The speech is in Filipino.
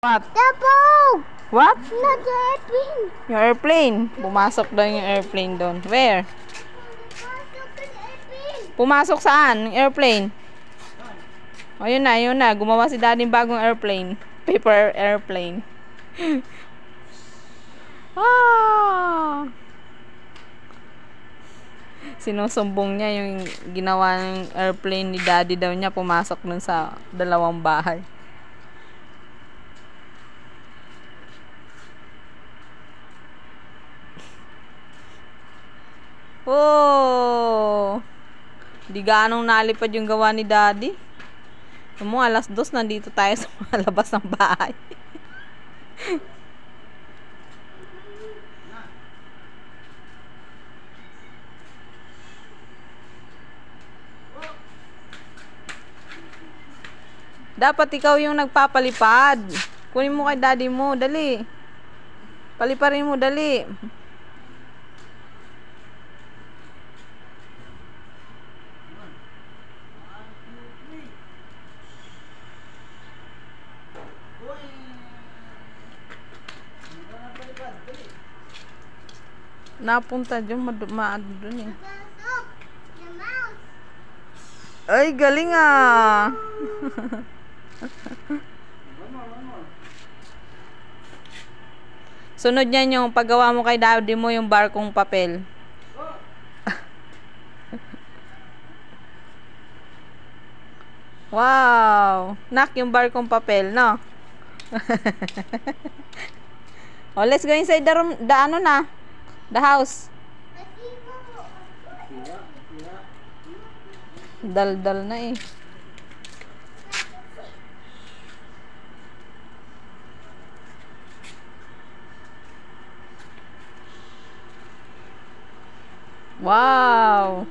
What? The boat! What? Not the airplane! Yung airplane. Pumasok daw yung airplane doon. Where? Pumasok saan? Yung airplane. O yun na. Gumawa si daddy bagong airplane. Paper airplane. Ah! Sinusumbong niya yung ginawa ng airplane ni daddy daw niya. Pumasok dun sa dalawang bahay. Oh! Di ganong nalipad yung gawa ni daddy. Mo alas 2 nandito tayo sa labas ng bahay. Dapat ikaw yung nagpapalipad. Kunin mo kay daddy mo, dali. Paliparin mo, dali. Napunta dyan, maado dun eh. Ay, galing ah. Sunod niyan yung paggawa mo kay daddy mo yung barkong papel. Wow! Nak yung barkong papel, no? Oh, let's go inside the house. Dal-dal na eh. Wow!